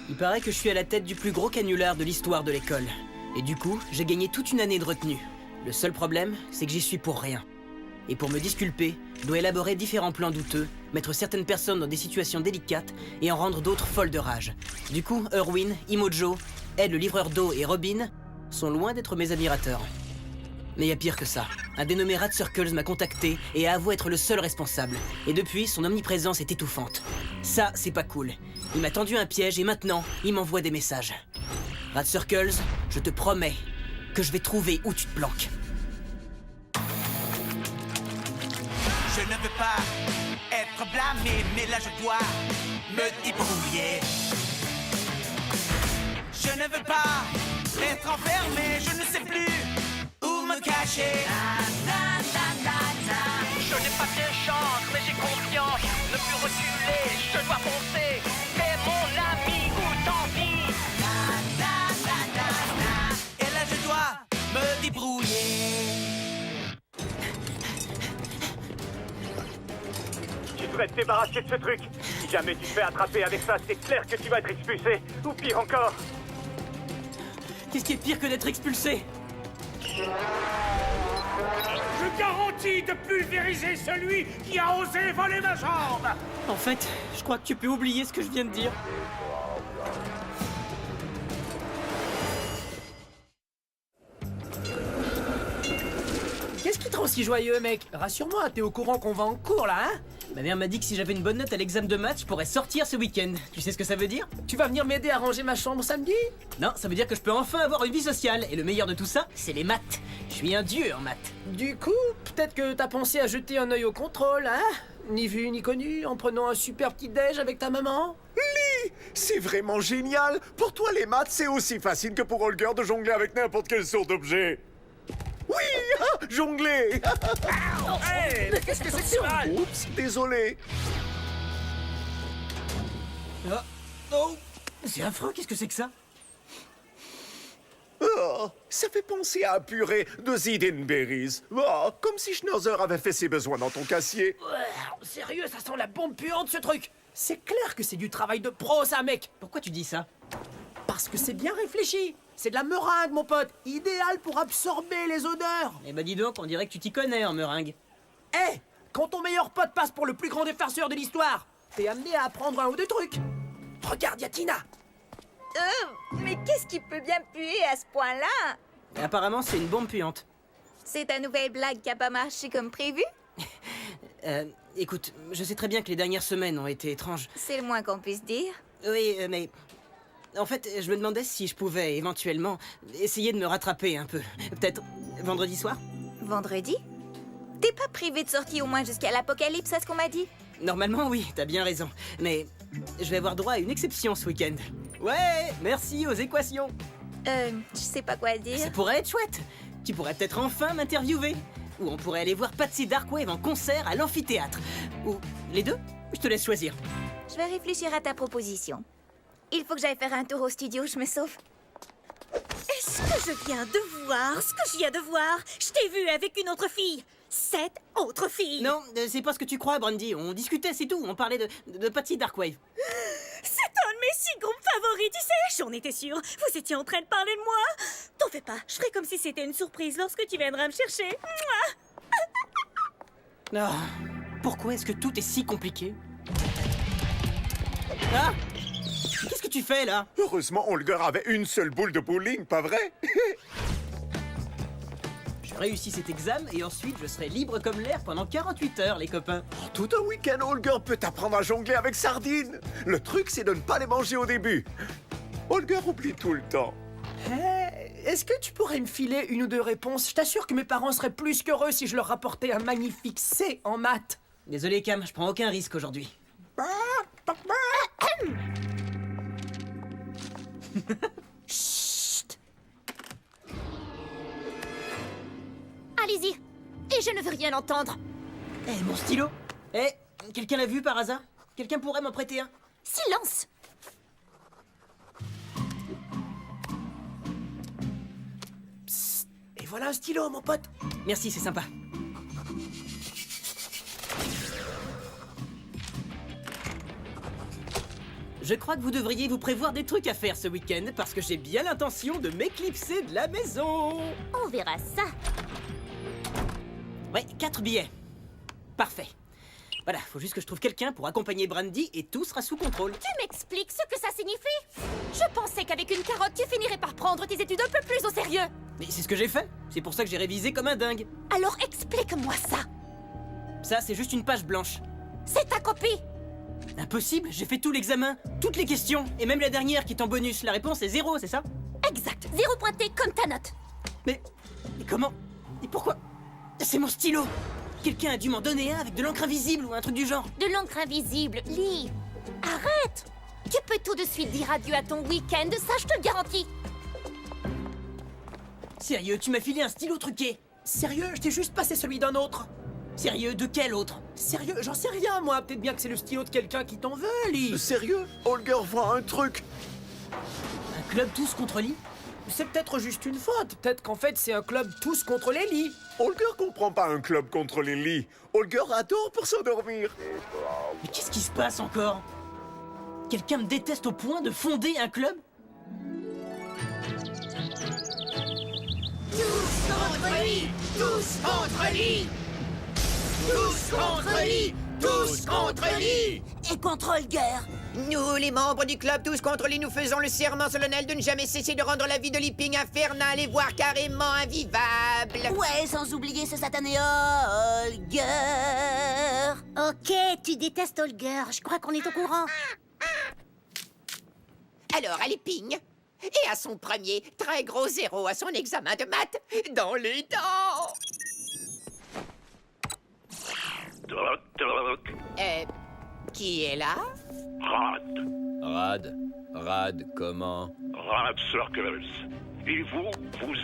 Il paraît que je suis à la tête du plus gros canular de l'histoire de l'école. Et du coup, j'ai gagné toute une année de retenue. Le seul problème, c'est que j'y suis pour rien. Et pour me disculper, je dois élaborer différents plans douteux, mettre certaines personnes dans des situations délicates et en rendre d'autres folles de rage. Du coup, Erwin, Imojo, Ed le livreur d'eau et Robin sont loin d'être mes admirateurs. Mais il y a pire que ça. Un dénommé Rat Circles m'a contacté et a avoué être le seul responsable. Et depuis, son omniprésence est étouffante. Ça, c'est pas cool. Il m'a tendu un piège et maintenant, il m'envoie des messages. Rat Circles, je te promets que je vais trouver où tu te planques. Je ne veux pas être blâmé, mais là je dois me débrouiller. Je ne veux pas être enfermé, je ne sais plus où me cacher. Je n'ai pas de chance, mais j'ai confiance. Ne plus reculer, je dois foncer. T'es mon ami ou tant pis. Et là je dois me débrouiller. Tu devrais te débarrasser de ce truc. Si jamais tu te fais attraper avec ça, c'est clair que tu vas être expulsé. Ou pire encore. Qu'est-ce qui est pire que d'être expulsé? Je garantis de pulvériser celui qui a osé voler ma jambe. En fait, je crois que tu peux oublier ce que je viens de dire. Qu'est-ce qui te rend si joyeux, mec? Rassure-moi, t'es au courant qu'on va en cours, là, hein? Ma mère m'a dit que si j'avais une bonne note à l'examen de maths, je pourrais sortir ce week-end. Tu sais ce que ça veut dire? Tu vas venir m'aider à ranger ma chambre samedi? Non, ça veut dire que je peux enfin avoir une vie sociale. Et le meilleur de tout ça, c'est les maths. Je suis un dieu en maths. Du coup, peut-être que t'as pensé à jeter un œil au contrôle, hein? Ni vu ni connu, en prenant un super petit déj avec ta maman? C'est vraiment génial. Pour toi, les maths, c'est aussi facile que pour Holger de jongler avec n'importe quelle sorte d'objet. Oui, jongler. Hey, mais qu'est-ce que c'est que ça? Oups, désolé. Oh, c'est affreux, qu'est-ce que c'est que ça? Oh, ça fait penser à un purée de Ziedenberries. Oh, comme si Schnauzer avait fait ses besoins dans ton casier. Sérieux, ça sent la bombe puante, ce truc! C'est clair que c'est du travail de pro, ça, mec! Pourquoi tu dis ça? Parce que c'est bien réfléchi! C'est de la meringue, mon pote! Idéal pour absorber les odeurs! Eh bah dis donc, on dirait que tu t'y connais en meringue. Hé! Quand ton meilleur pote passe pour le plus grand des farceurs de l'histoire, t'es amené à apprendre un ou deux trucs! Regarde, Yatina! Mais qu'est-ce qui peut bien puer à ce point-là? Et apparemment, c'est une bombe puante. C'est ta nouvelle blague qui a pas marché comme prévu? Écoute, je sais très bien que les dernières semaines ont été étranges. C'est le moins qu'on puisse dire. Oui, mais... En fait, je me demandais si je pouvais, éventuellement, essayer de me rattraper un peu. Peut-être vendredi soir? Vendredi? T'es pas privé de sortie au moins jusqu'à l'apocalypse, c'est ce qu'on m'a dit? Normalement, oui, t'as bien raison. Mais je vais avoir droit à une exception ce week-end. Ouais, merci aux équations. Je sais pas quoi dire. Ça pourrait être chouette. Tu pourrais peut-être enfin m'interviewer. Ou on pourrait aller voir Patsy Darkwave en concert à l'amphithéâtre. Ou les deux? Je te laisse choisir. Je vais réfléchir à ta proposition. Il faut que j'aille faire un tour au studio, je me sauve. Est-ce que je viens de voir ce que je viens de voir? Je t'ai vu avec une autre fille. Cette autre fille. Non, c'est pas ce que tu crois, Brandy. On discutait, c'est tout. On parlait de Patsy Darkwave. C'est un de mes 6 groupes favoris, tu sais. J'en étais sûre. Vous étiez en train de parler de moi. T'en fais pas. Je ferai comme si c'était une surprise lorsque tu viendras me chercher. Mouah. Ah, pourquoi est-ce que tout est si compliqué? Ah! Qu'est-ce que tu fais, là? Heureusement, Holger avait une seule boule de bowling, pas vrai? Je réussis cet examen et ensuite je serai libre comme l'air pendant 48 heures, les copains. Tout un week-end, Holger peut t'apprendre à jongler avec sardines. Le truc, c'est de ne pas les manger au début. Holger oublie tout le temps. Est-ce que tu pourrais me filer une ou deux réponses? Je t'assure que mes parents seraient plus qu'heureux si je leur rapportais un magnifique C en maths. Désolé, Cam, je prends aucun risque aujourd'hui. Chut. Allez-y. Et je ne veux rien entendre. Eh, mon stylo! Eh, quelqu'un l'a vu par hasard? Quelqu'un pourrait m'en prêter un? Silence. Et voilà un stylo, mon pote. Merci, c'est sympa. Je crois que vous devriez vous prévoir des trucs à faire ce week-end parce que j'ai bien l'intention de m'éclipser de la maison. On verra ça. Ouais, 4 billets. Parfait. Voilà, faut juste que je trouve quelqu'un pour accompagner Brandy et tout sera sous contrôle. Tu m'expliques ce que ça signifie? Je pensais qu'avec une carotte, tu finirais par prendre tes études un peu plus au sérieux. Mais c'est ce que j'ai fait. C'est pour ça que j'ai révisé comme un dingue. Alors explique-moi ça. Ça, c'est juste une page blanche. C'est ta copie. Impossible, j'ai fait tout l'examen, toutes les questions, et même la dernière qui est en bonus. La réponse est 0, c'est ça? Exact. 0 pointé comme ta note. Mais comment? Et pourquoi? C'est mon stylo. Quelqu'un a dû m'en donner un avec de l'encre invisible ou un truc du genre. De l'encre invisible. Lis. Arrête. Tu peux tout de suite dire adieu à ton week-end, ça je te le garantis. Sérieux, tu m'as filé un stylo truqué? Sérieux, je t'ai juste passé celui d'un autre. Sérieux, de quel autre? Sérieux, j'en sais rien, moi. Peut-être bien que c'est le stylo de quelqu'un qui t'en veut, Lee. Sérieux? Holger voit un truc. Un club tous contre Lee? C'est peut-être juste une faute. Peut-être qu'en fait, c'est un club tous contre les lits. Holger comprend pas un club contre les lits. Holger adore pour s'endormir. Mais qu'est-ce qui se passe encore? Quelqu'un me déteste au point de fonder un club? Tous contre Lee! Tous contre Lee! Tous contre Lee! Tous contre Lee! Et contre Holger. Nous, les membres du club Tous contre Lee, nous faisons le serment solennel de ne jamais cesser de rendre la vie de Leaping infernale et voire carrément invivable. Ouais, sans oublier ce satané Holger. Ok, tu détestes Holger. Je crois qu'on est au courant. Alors, à Leaping, et à son premier très gros 0 à son examen de maths, dans les dents. Qui est là? Rad, comment? Rad Circles. Et vous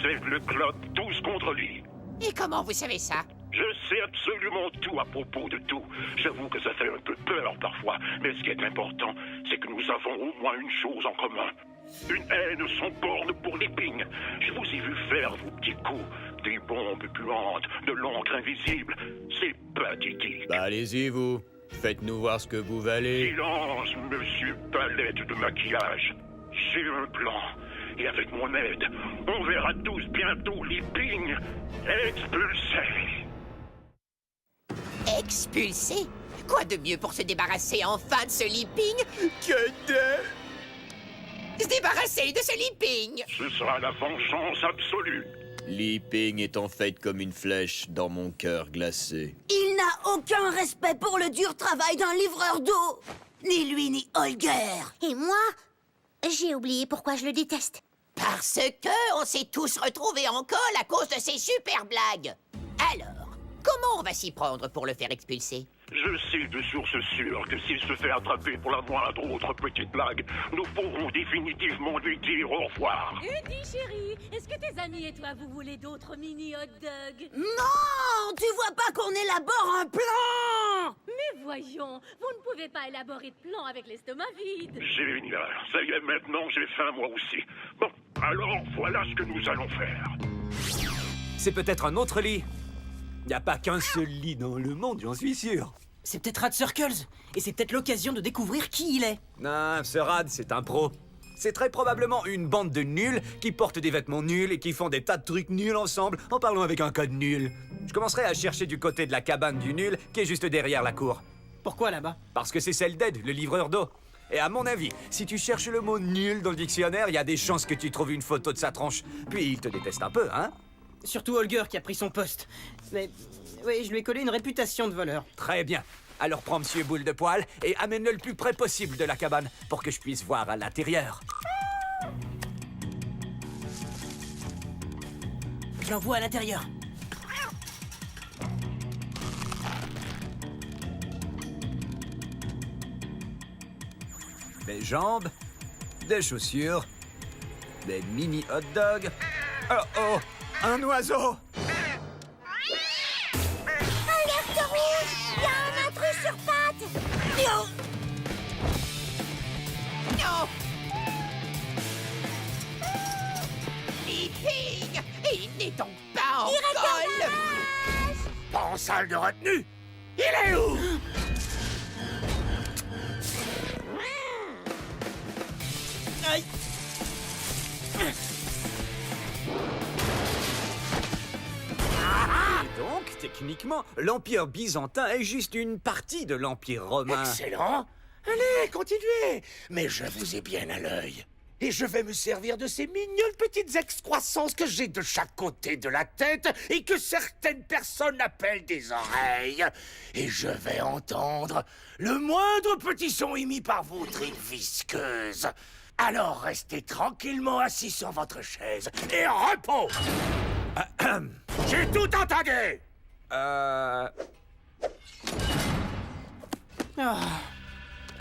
êtes le club Tous contre Lee. Et comment vous savez ça? Je sais absolument tout à propos de tout. J'avoue que ça fait un peu peur parfois, mais ce qui est important, c'est que nous avons au moins une chose en commun. Une haine sans borne pour Leaping. Je vous ai vu faire vos petits coups. Des bombes puantes, de l'encre invisible. C'est pathétique. Bah allez-y, vous. Faites-nous voir ce que vous valez. Silence, monsieur Palette de maquillage. J'ai un plan. Et avec mon aide, on verra tous bientôt Leaping expulsés. Expulsé? Quoi de mieux pour se débarrasser enfin de ce Leaping que de... se débarrasser de ce Leaping? Ce sera la vengeance absolue. Leaping est en fait comme une flèche dans mon cœur glacé. Il n'a aucun respect pour le dur travail d'un livreur d'eau. Ni lui, ni Holger. Et moi, j'ai oublié pourquoi je le déteste. Parce que on s'est tous retrouvés en colle à cause de ces super blagues. Alors, comment on va s'y prendre pour le faire expulser? Je sais de source sûre que s'il se fait attraper pour la moindre autre petite blague, nous pourrons définitivement lui dire au revoir. Eddie, chérie, est-ce que tes amis et toi, vous voulez d'autres mini hot dogs? Non! Tu vois pas qu'on élabore un plan? Mais voyons, vous ne pouvez pas élaborer de plan avec l'estomac vide. Génial. Ça y est, maintenant j'ai faim moi aussi. Bon, alors voilà ce que nous allons faire. C'est peut-être un autre lit. Il n'y a pas qu'un seul lit dans le monde, j'en suis sûr. C'est peut-être Rad Circles, et c'est peut-être l'occasion de découvrir qui il est. Non, ce Rad, c'est un pro. C'est très probablement une bande de nuls qui portent des vêtements nuls et qui font des tas de trucs nuls ensemble en parlant avec un code nul. Je commencerai à chercher du côté de la cabane du nul qui est juste derrière la cour. Pourquoi là-bas? Parce que c'est celle d'Ed, le livreur d'eau. Et à mon avis, si tu cherches le mot nul dans le dictionnaire, il y a des chances que tu trouves une photo de sa tronche. Puis il te déteste un peu, hein? Surtout Holger qui a pris son poste. Mais oui, je lui ai collé une réputation de voleur. Très bien. Alors prends Monsieur Boule de Poil et amène-le le plus près possible de la cabane pour que je puisse voir à l'intérieur. Je l'envoie à l'intérieur. Des jambes, des chaussures, des mini hot dogs. Oh oh, un oiseau! Alerte rouge! Il y a un intrus sur pattes! Non! Non! Leaping! Il n'est donc pas en colle! En salle de retenue! Il est où? Aïe. Et donc, techniquement, l'Empire byzantin est juste une partie de l'Empire romain. Excellent. Allez, continuez. Mais je vous ai bien à l'œil. Et je vais me servir de ces mignonnes petites excroissances que j'ai de chaque côté de la tête et que certaines personnes appellent des oreilles. Et je vais entendre le moindre petit son émis par vos tripes visqueuses. Alors restez tranquillement assis sur votre chaise et repos. J'ai tout entendu.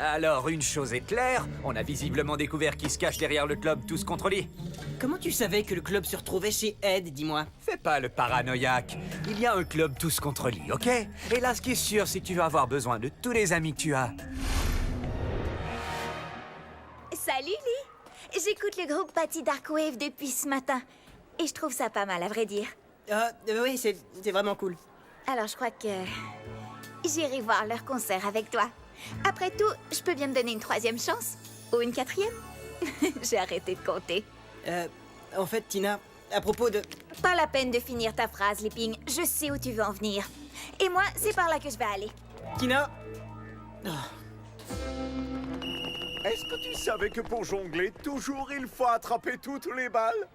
Alors, une chose est claire, on a visiblement découvert qui se cache derrière le club Tous contre Lee. Comment tu savais que le club se retrouvait chez Ed, dis-moi? Fais pas le paranoïaque. Il y a un club Tous contre Lee, ok? Et là, ce qui est sûr, c'est que tu vas avoir besoin de tous les amis que tu as. Salut, Lee. J'écoute le groupe Patty Darkwave depuis ce matin. Et je trouve ça pas mal, à vrai dire. Oui, c'est vraiment cool. Alors, je crois que j'irai voir leur concert avec toi. Après tout, je peux bien me donner une 3e chance. Ou une 4e. J'ai arrêté de compter. En fait, Tina, à propos de... Pas la peine de finir ta phrase, Lipping. Je sais où tu veux en venir. Et moi, c'est par là que je vais aller. Tina... Est-ce que tu savais que pour jongler, toujours il faut attraper toutes les balles?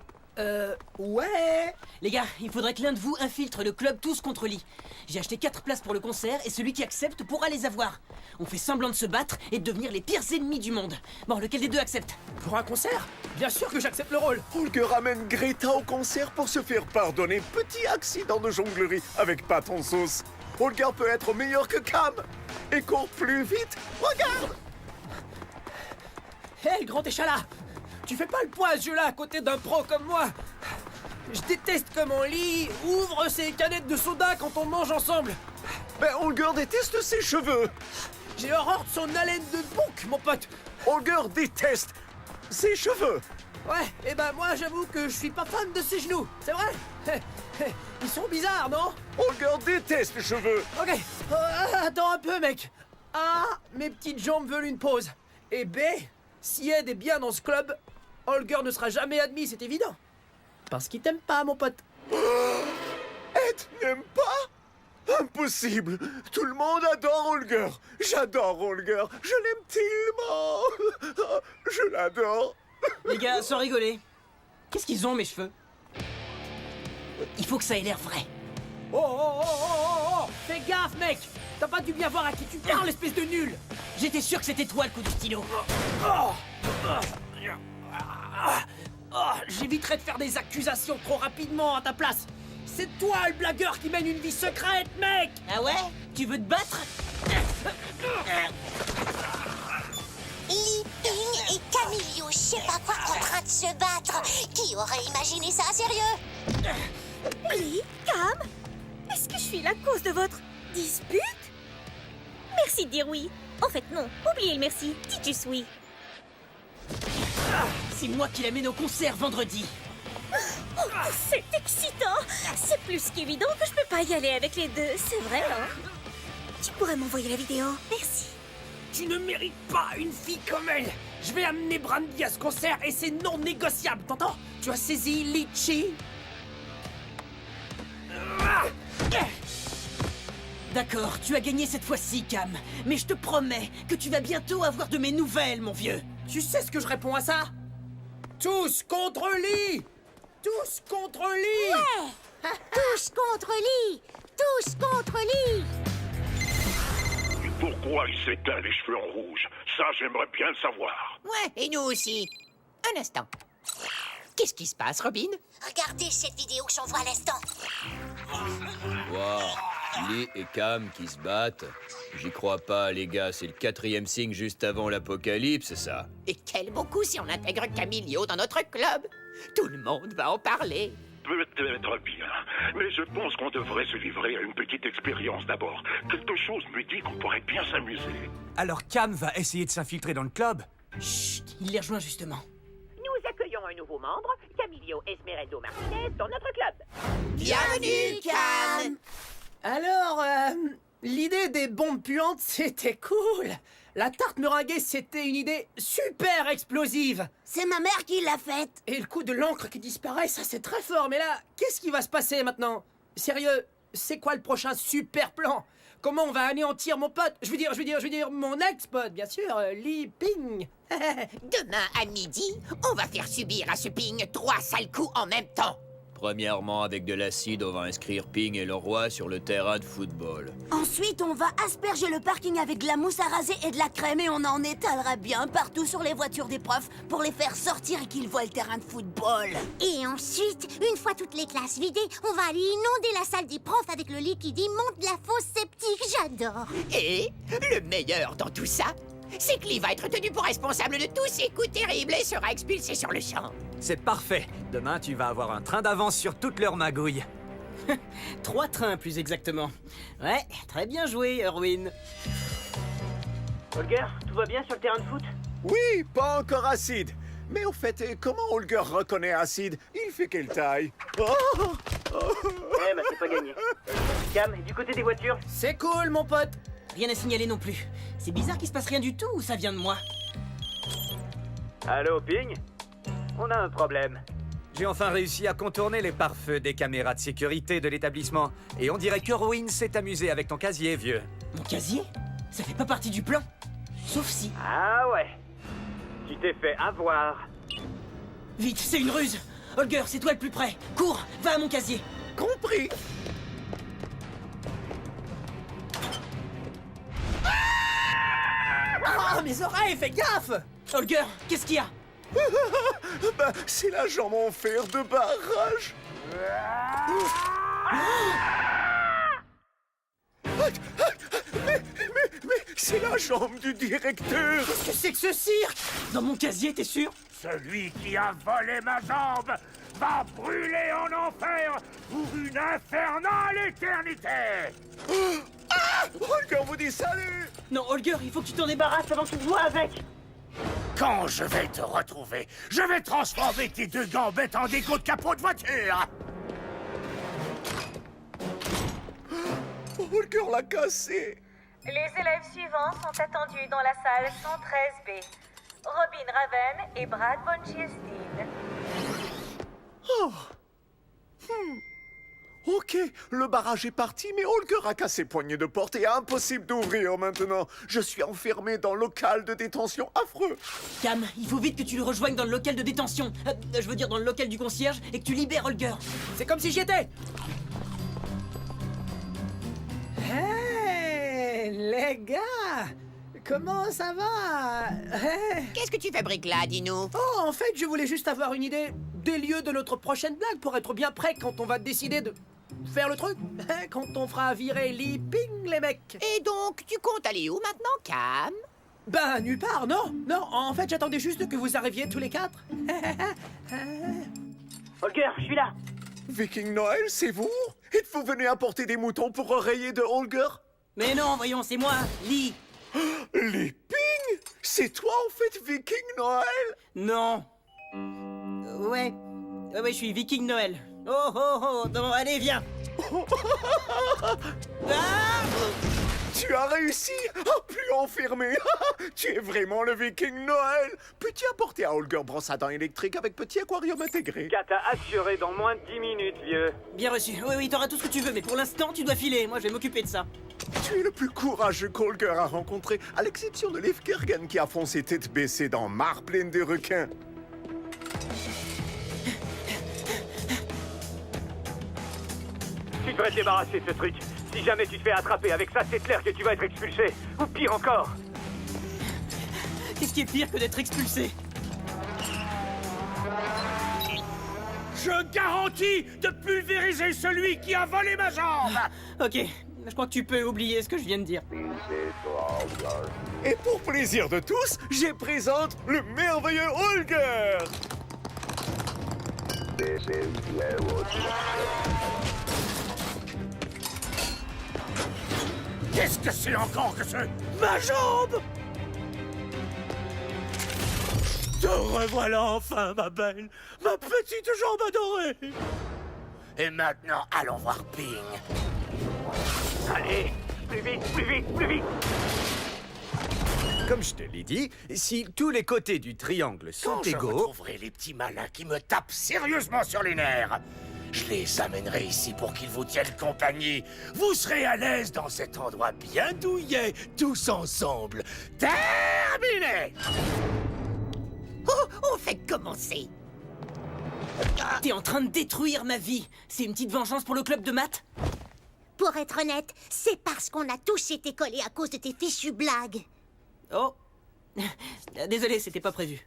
Ouais. Les gars, il faudrait que l'un de vous infiltre le club Tous contre Lee. J'ai acheté 4 places pour le concert et celui qui accepte pourra les avoir. On fait semblant de se battre et de devenir les pires ennemis du monde. Bon, lequel des deux accepte? Pour un concert? Bien sûr que j'accepte le rôle. Holger ramène Greta au concert pour se faire pardonner. Petit accident de jonglerie avec pâte en sauce. Holger peut être meilleur que Cam et court plus vite. Regarde! Hé, le grand échalas! Tu fais pas le poids à ce jeu-là à côté d'un pro comme moi. Je déteste comment Lee ouvre ses canettes de soda quand on mange ensemble. Mais Holger déteste ses cheveux. J'ai horreur de son haleine de bouc, mon pote. Holger déteste ses cheveux. Ouais, et ben moi j'avoue que je suis pas fan de ses genoux, c'est vrai? Ils sont bizarres, non? Holger déteste les cheveux. Ok, attends un peu, mec. A, mes petites jambes veulent une pause. Et B, si Ed est bien dans ce club, Holger ne sera jamais admis, c'est évident. Parce qu'il t'aime pas, mon pote. Ed n'aime pas? Impossible. Tout le monde adore Holger. J'adore Holger. Je l'aime tellement. Je l'adore. Les gars, sans rigoler. Qu'est-ce qu'ils ont, mes cheveux? Il faut que ça ait l'air vrai. Oh! Fais gaffe, mec! T'as pas dû bien voir à qui tu parles, espèce de nul! J'étais sûr que c'était toi le coup du stylo. J'éviterais de faire des accusations trop rapidement à ta place. C'est toi le blagueur qui mène une vie secrète, mec! Ah ouais? Tu veux te battre? Lipping et Camilio, je sais pas quoi, en train de se battre. Qui aurait imaginé ça, sérieux? Lee, Cam, est-ce que je suis la cause de votre dispute? Merci de dire oui. En fait, non. Oubliez le merci. Dites juste oui. C'est moi qui l'amène au concert vendredi. Oh, c'est excitant. C'est plus qu'évident que je peux pas y aller avec les deux. C'est vrai, hein? Tu pourrais m'envoyer la vidéo? Merci. Tu ne mérites pas une fille comme elle. Je vais amener Brandy à ce concert et c'est non négociable, t'entends? Tu as saisi, Litchi? D'accord, tu as gagné cette fois-ci, Cam. Mais je te promets que tu vas bientôt avoir de mes nouvelles, mon vieux. Tu sais ce que je réponds à ça? Tous contre Lee! Tous contre Lee! Ouais! Tous contre Lee! Tous contre Lee! Pourquoi il s'éteint les cheveux en rouge? Ça, j'aimerais bien le savoir. Ouais, et nous aussi. Un instant. Qu'est-ce qui se passe, Robin? Regardez cette vidéo que j'envoie à l'instant. Wow, Lee et Cam qui se battent. J'y crois pas, les gars, c'est le 4e signe juste avant l'apocalypse, ça. Et quel beau coup si on intègre Camilio dans notre club. Tout le monde va en parler. Peut-être bien, mais je pense qu'on devrait se livrer à une petite expérience d'abord. Quelque chose me dit qu'on pourrait bien s'amuser. Alors Cam va essayer de s'infiltrer dans le club? Chut, il les rejoint justement. Nous accueillons un nouveau membre, Camilio Esmeraldo Martinez, dans notre club. Bienvenue, Cam! Alors, L'idée des bombes puantes, c'était cool. La tarte meringuée, c'était une idée super explosive. C'est ma mère qui l'a faite. Et le coup de l'encre qui disparaît, ça c'est très fort. Mais là, qu'est-ce qui va se passer maintenant? Sérieux, c'est quoi le prochain super plan? Comment on va anéantir mon pote? Je veux dire, mon ex-pote, bien sûr, Li Ping. Demain à midi, on va faire subir à ce Ping 3 sales coups en même temps. Premièrement, avec de l'acide, on va inscrire Ping et le roi sur le terrain de football. Ensuite, on va asperger le parking avec de la mousse à raser et de la crème et on en étalera bien partout sur les voitures des profs pour les faire sortir et qu'ils voient le terrain de football. Et ensuite, une fois toutes les classes vidées, on va aller inonder la salle des profs avec le liquide immonde de la fosse septique. J'adore. Et le meilleur dans tout ça, c'est que Lee va être tenu pour responsable de tous ces coups terribles et sera expulsé sur le champ. C'est parfait. Demain, tu vas avoir un train d'avance sur toutes leurs magouilles. 3 trains, plus exactement. Ouais, très bien joué, Erwin. Holger, tout va bien sur le terrain de foot? Oui, pas encore Acide. Mais au fait, comment Holger reconnaît Acide? Il fait quelle taille? Eh bah c'est pas gagné. Cam, et du côté des voitures? C'est cool, mon pote. Rien à signaler non plus. C'est bizarre qu'il se passe rien du tout ou ça vient de moi? Allô, Ping? On a un problème. J'ai enfin réussi à contourner les pare-feux des caméras de sécurité de l'établissement. Et on dirait qu'Erwin s'est amusé avec ton casier, vieux. Mon casier? Ça fait pas partie du plan. Sauf si... Ah ouais. Tu t'es fait avoir. Vite, c'est une ruse. Holger, c'est toi le plus près. Cours, va à mon casier. Compris. Oh, mes oreilles, fais gaffe! Holger, qu'est-ce qu'il y a? Bah, c'est la jambe en fer de barrage. Mais c'est la jambe du directeur. Qu'est-ce que c'est que ce cirque? Dans mon casier, t'es sûr? Celui qui a volé ma jambe va brûler en enfer pour une infernale éternité. Holger vous dit salut. Non, Holger, il faut que tu t'en débarrasses avant qu'il te voie avec. Quand je vais te retrouver, je vais transformer tes 2 gambettes en déco de capot de voiture. Holger l'a cassé. Les élèves suivants sont attendus dans la salle 113B. Robin Raven et Brad von Giestin. Oh. Ok, le barrage est parti, mais Holger a cassé poignée de porte et impossible d'ouvrir maintenant. Je suis enfermé dans le local de détention affreux. Cam, il faut vite que tu le rejoignes dans le local de détention. Je veux dire dans le local du concierge et que tu libères Holger. C'est comme si j'y étais. Hey, les gars! Comment ça va? Qu'est-ce que tu fabriques là, dis-nous? Oh, en fait, je voulais juste avoir une idée des lieux de notre prochaine blague pour être bien prêt quand on va décider de faire le truc. Quand on fera virer Li Ping, les mecs. Et donc, tu comptes aller où maintenant, Cam? Ben, nulle part, non. Non, en fait, j'attendais juste que vous arriviez tous les 4. Holger, je suis là. Viking Noël, c'est vous? Êtes-vous venu apporter des moutons pour oreiller de Holger? Mais non, voyons, c'est moi, Li. Li Ping? C'est toi, en fait, Viking Noël? Non. Ouais, je suis Viking Noël. Oh, non, allez, viens. Tu as réussi à plus enfermer. Tu es vraiment le Viking Noël. Peux-tu apporter à Holger brosse à dents électrique avec petit aquarium intégré? T'as assuré dans moins de 10 minutes, vieux. Bien reçu. Oui, t'auras tout ce que tu veux, mais pour l'instant, tu dois filer. Moi, je vais m'occuper de ça. Tu es le plus courageux qu'Holger a rencontré, à l'exception de Leif Kergan qui a foncé tête baissée dans mare pleine de requins. Tu devrais te débarrasser de ce truc. Si jamais tu te fais attraper avec ça, c'est clair que tu vas être expulsé. Ou pire encore. Qu'est-ce qui est pire que d'être expulsé? Je garantis de pulvériser celui qui a volé ma jambe. Ok, je crois que tu peux oublier ce que je viens de dire. Et pour plaisir de tous, je présente le merveilleux Holger. Qu'est-ce que c'est encore que ce... Ma jambe! Te revoilà enfin, ma belle, ma petite jambe adorée. Et maintenant, allons voir Ping. Allez, Plus vite, plus vite, plus vite! Comme je te l'ai dit, si tous les côtés du triangle sont Quand je égaux... retrouverai les petits malins qui me tapent sérieusement sur les nerfs, je les amènerai ici pour qu'ils vous tiennent compagnie. Vous serez à l'aise dans cet endroit bien douillet, tous ensemble. Terminé! Oh, on fait commencer. T'es en train de détruire ma vie. C'est une petite vengeance pour le club de maths? Pour être honnête, c'est parce qu'on a tous été collés à cause de tes fichues blagues. Oh. Désolé, c'était pas prévu.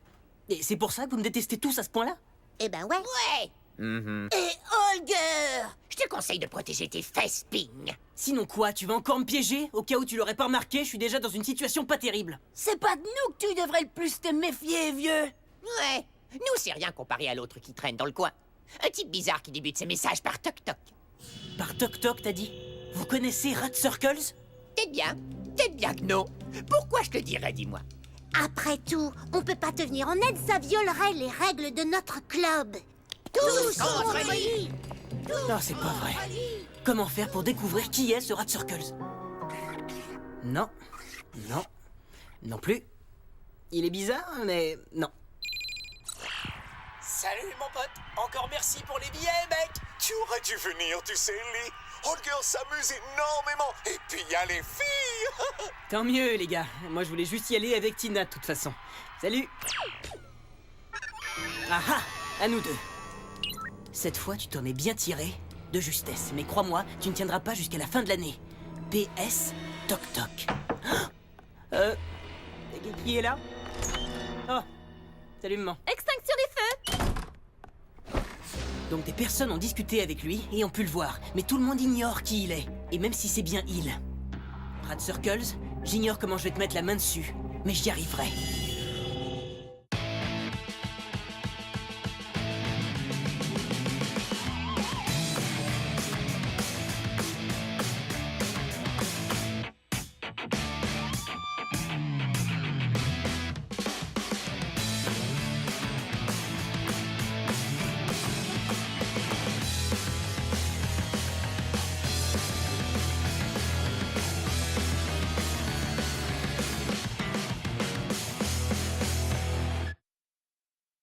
Et c'est pour ça que vous me détestez tous à ce point-là? Eh ben ouais. Ouais. Et Holger, je te conseille de protéger tes fesses, Ping. Sinon quoi, tu vas encore me piéger? Au cas où tu l'aurais pas remarqué, je suis déjà dans une situation pas terrible. C'est pas de nous que tu devrais le plus te méfier, vieux. Ouais, nous c'est rien comparé à l'autre qui traîne dans le coin. Un type bizarre qui débute ses messages par toc-toc. Par toc-toc, t'as dit? Vous connaissez Rat Circles? Peut-être bien que non. Pourquoi je te dirais, dis-moi? Après tout, on peut pas te venir en aide, ça violerait les règles de notre club. Tous contre lui! Non, c'est pas vrai. Comment faire pour découvrir qui est ce Rat Circles? Non. Non. Non plus. Il est bizarre, mais non. Salut mon pote, encore merci pour les billets, mec. Tu aurais dû venir, tu sais, Lee. Holger s'amuse énormément. Et puis il y a les filles. Tant mieux, les gars. Moi, je voulais juste y aller avec Tina, de toute façon. Salut. Ah ah, à nous deux. Cette fois, tu t'en es bien tiré, de justesse. Mais crois-moi, tu ne tiendras pas jusqu'à la fin de l'année. PS, toc toc. Qui est là? Oh, salut maman. Extinction des feux! Donc des personnes ont discuté avec lui et ont pu le voir, mais tout le monde ignore qui il est. Et même si c'est bien il. Rat Circles, j'ignore comment je vais te mettre la main dessus, mais j'y arriverai.